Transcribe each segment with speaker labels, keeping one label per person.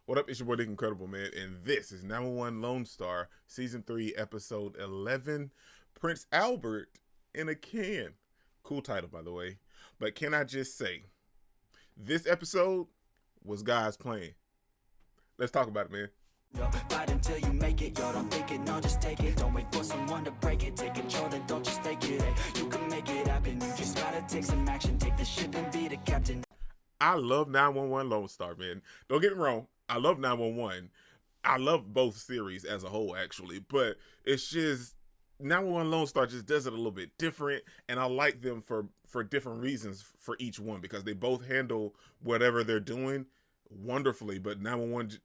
Speaker 1: What up? It's your boy Dick Incredible, man, and this is 911 Lone Star, Season 3, Episode 11, Prince Albert in a Can. Cool title, by the way. But can I just say, this episode was God's plan. Let's talk about it, man.
Speaker 2: Yo, fight until you make it, yo, don't think it, no, just take it. Don't wait for someone to break it, take control, then don't just fake it. Hey, you can make it happen, you just gotta take some action. Take the ship and be the captain.
Speaker 1: I love 911 Lone Star, man. Don't get me wrong. I love 911. I love both series as a whole, actually. But it's just 911 Lone Star just does it a little bit different. And I like them for different reasons for each one because they both handle whatever they're doing wonderfully. But 911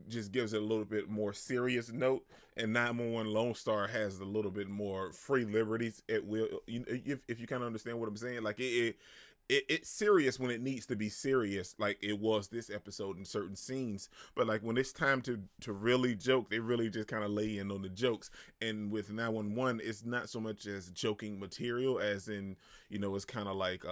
Speaker 1: just gives it a little bit more serious note. And 911 Lone Star has a little bit more free liberties at will. If you kind of understand what I'm saying. Like it's serious when it needs to be serious, like it was this episode in certain scenes. But like when it's time to really joke, they really just kind of lay in on the jokes. And with 911, it's not so much as joking material as in, it's kind of like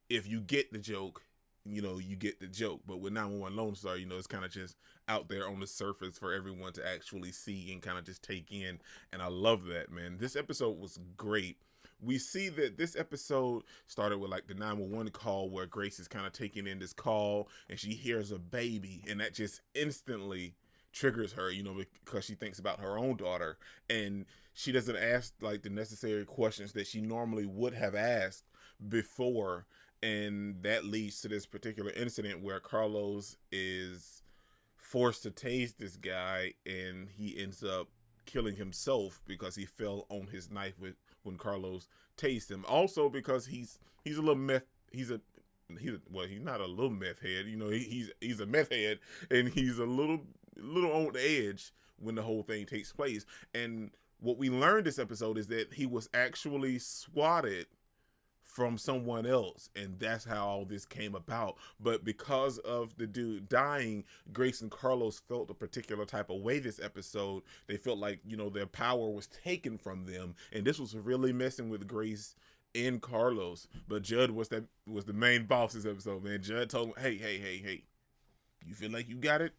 Speaker 1: if you get the joke, you get the joke. But with 911 Lone Star, it's kind of just out there on the surface for everyone to actually see and kind of just take in. And I love that, man. This episode was great. We see that this episode started with like the 911 call where Grace is kind of taking in this call and she hears a baby, and that just instantly triggers her, because she thinks about her own daughter, and she doesn't ask like the necessary questions that she normally would have asked before. And that leads to this particular incident where Carlos is forced to tase this guy, and he ends up killing himself because he fell on his knife when Carlos tased him. Also because he's a little meth. He's not a little meth head. He's a meth head, and he's a little on the edge when the whole thing takes place. And what we learned this episode is that he was actually swatted from someone else, and that's how all this came about. But because of the dude dying, Grace and Carlos felt a particular type of way this episode. They felt like their power was taken from them, and this was really messing with Grace and Carlos. But Judd was the main boss this episode, man. Judd told him, hey, you feel like you got it?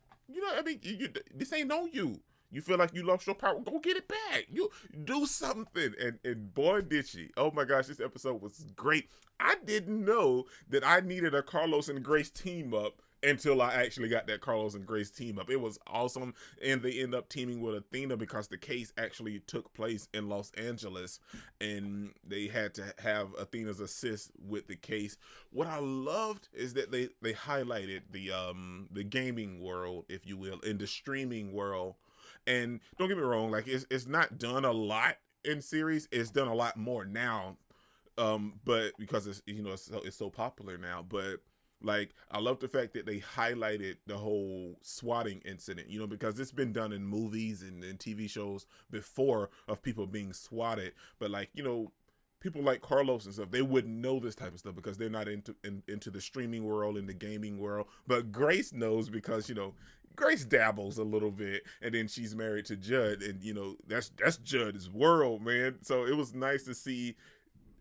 Speaker 1: This ain't on you. You feel like you lost your power? Go get it back. You do something. And boy, did she. Oh my gosh, this episode was great. I didn't know that I needed a Carlos and Grace team up until I actually got that Carlos and Grace team up. It was awesome. And they end up teaming with Athena because the case actually took place in Los Angeles. And they had to have Athena's assist with the case. What I loved is that they highlighted the gaming world, if you will, and the streaming world. And don't get me wrong, like it's not done a lot in series. It's done a lot more now, but because it's so popular now. But like I love the fact that they highlighted the whole swatting incident, because it's been done in movies and in TV shows before of people being swatted. But like people like Carlos and stuff, they wouldn't know this type of stuff because they're not into the streaming world and the gaming world. But Grace knows because Grace dabbles a little bit, and then she's married to Judd, and that's Judd's world, man. So it was nice to see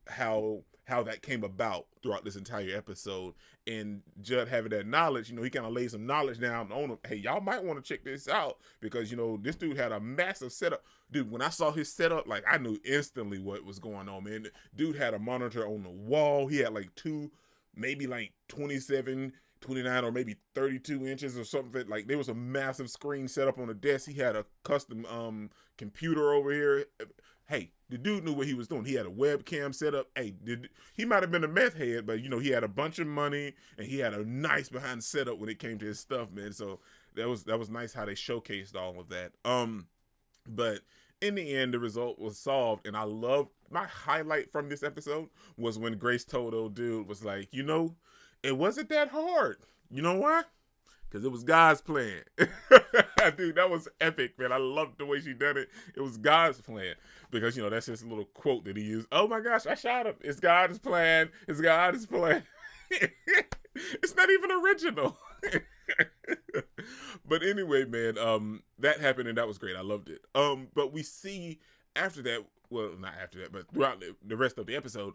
Speaker 1: how that came about throughout this entire episode, and Judd having that knowledge. He kind of laid some knowledge down on him. Hey, y'all might want to check this out because this dude had a massive setup. Dude, when I saw his setup, like I knew instantly what was going on, man. Dude had a monitor on the wall. He had like two, maybe like 27, 29 or maybe 32 inches or something. Like there was a massive screen set up on the desk. He had a custom computer over here. Hey, the dude knew what he was doing. He had a webcam set up. Hey, he might have been a meth head, but he had a bunch of money and he had a nice behind setup when it came to his stuff, man. So that was nice how they showcased all of that. But in the end, the result was solved, and I loved my highlight from this episode was when Grace told old dude was like, it wasn't that hard. You know why? Because it was God's plan. Dude, that was epic, man. I loved the way she did it. It was God's plan. Because, that's his little quote that he used. Oh my gosh, I shot him. It's God's plan. It's God's plan. It's not even original. But anyway, man, that happened and that was great. I loved it. But we see after that, well, not after that, but throughout the rest of the episode,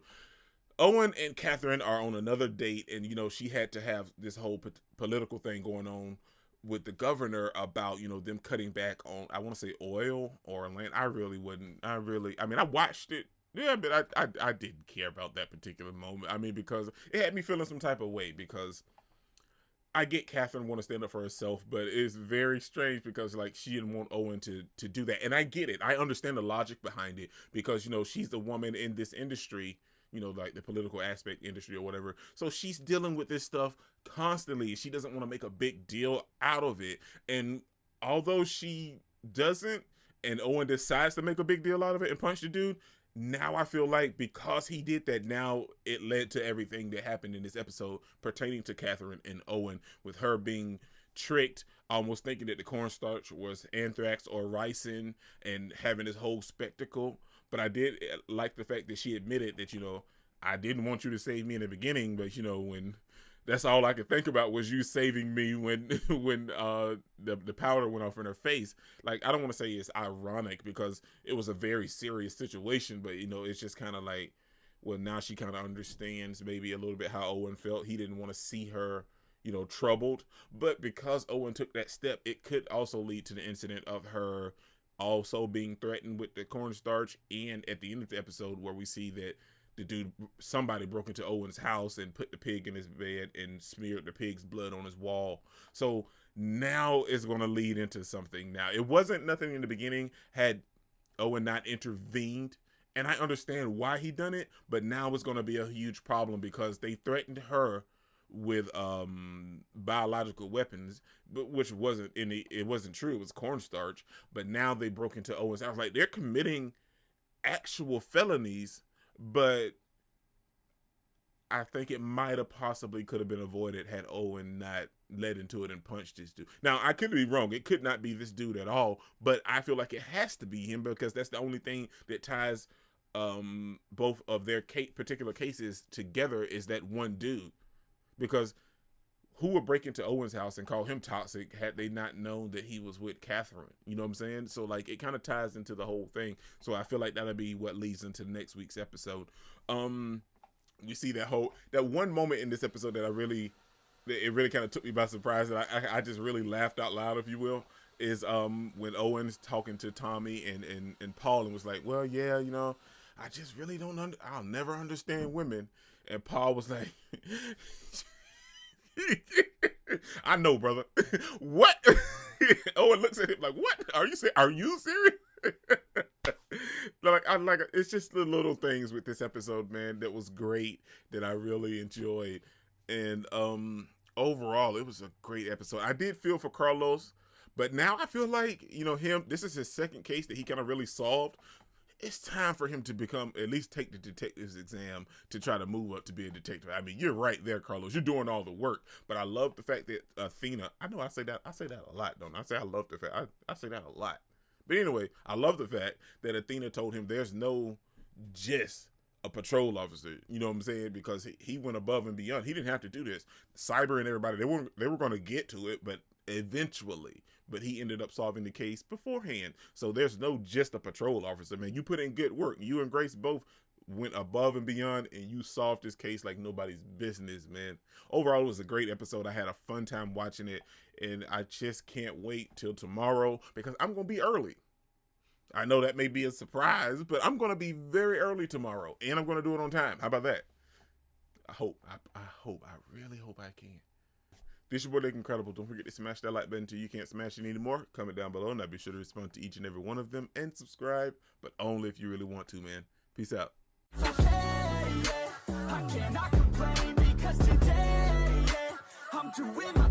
Speaker 1: Owen and Catherine are on another date, and she had to have this whole political thing going on with the governor about, you know, them cutting back on, I want to say oil or land. I mean, I watched it. Yeah, but I didn't care about that particular moment. I mean, because it had me feeling some type of way, because I get Catherine want to stand up for herself, but it's very strange because, like, she didn't want Owen to do that. And I get it. I understand the logic behind it, because, you know, she's the woman in this industry, you know, like the political aspect industry or whatever. So she's dealing with this stuff constantly. She doesn't want to make a big deal out of it. And although she doesn't, and Owen decides to make a big deal out of it and punch the dude, now I feel like because he did that, now it led to everything that happened in this episode pertaining to Catherine and Owen, with her being tricked, almost thinking that the cornstarch was anthrax or ricin, and having this whole spectacle. But I did like the fact that she admitted that, you know, I didn't want you to save me in the beginning, but, you know, when that's all I could think about was you saving me when the powder went off in her face. Like, I don't want to say it's ironic because it was a very serious situation, but, you know, it's just kind of like, well, now she kind of understands maybe a little bit how Owen felt. He didn't want to see her, you know, troubled. But because Owen took that step, it could also lead to the incident of her also being threatened with the cornstarch. And at the end of the episode, where we see that somebody broke into Owen's house and put the pig in his bed and smeared the pig's blood on his wall. So now it's going to lead into something. Now, it wasn't nothing in the beginning had Owen not intervened, and I understand why he done it, but now it's going to be a huge problem because they threatened her with biological weapons, but which wasn't it wasn't true. It was cornstarch. But now they broke into Owen's house. Like, they're committing actual felonies. But I think it might have possibly could have been avoided had Owen not led into it and punched this dude. Now, I could be wrong. It could not be this dude at all, but I feel like it has to be him because that's the only thing that ties both of their particular cases together, is that one dude. Because who would break into Owen's house and call him toxic had they not known that he was with Catherine? You know what I'm saying? So, like, it kind of ties into the whole thing. So I feel like that'll be what leads into next week's episode. We see that one moment in this episode that it really kind of took me by surprise, that I just really laughed out loud, if you will, is when Owen's talking to Tommy and Paul and was like, well, yeah, you know, I just really I'll never understand women. And Paul was like, I know, brother. What? Owen looks at him like, what? Are you serious? It's just the little things with this episode, man, that was great, that I really enjoyed. And overall, it was a great episode. I did feel for Carlos, but now I feel like, you know, this is his second case that he kind of really solved. It's time for him to at least take the detective's exam to try to move up to be a detective. I mean, you're right there, Carlos. You're doing all the work. But I love the fact that Athena, I know I say that a lot, don't I? I love the fact, I say that a lot. But anyway, I love the fact that Athena told him there's no just a patrol officer, you know what I'm saying? Because he went above and beyond. He didn't have to do this. Cyber and everybody, they were going to get to it, but eventually. But he ended up solving the case beforehand. So there's no just a patrol officer, man. You put in good work. You and Grace both went above and beyond, and you solved this case like nobody's business, man. Overall, it was a great episode. I had a fun time watching it, and I just can't wait till tomorrow because I'm going to be early. I know that may be a surprise, but I'm going to be very early tomorrow, and I'm going to do it on time. How about that? I really hope I can. This is your boy, Lake Incredible. Don't forget to smash that like button till you can't smash it anymore. Comment down below, and I'll be sure to respond to each and every one of them and subscribe, but only if you really want to, man. Peace out.
Speaker 2: I cannot complain because today, I'm doing my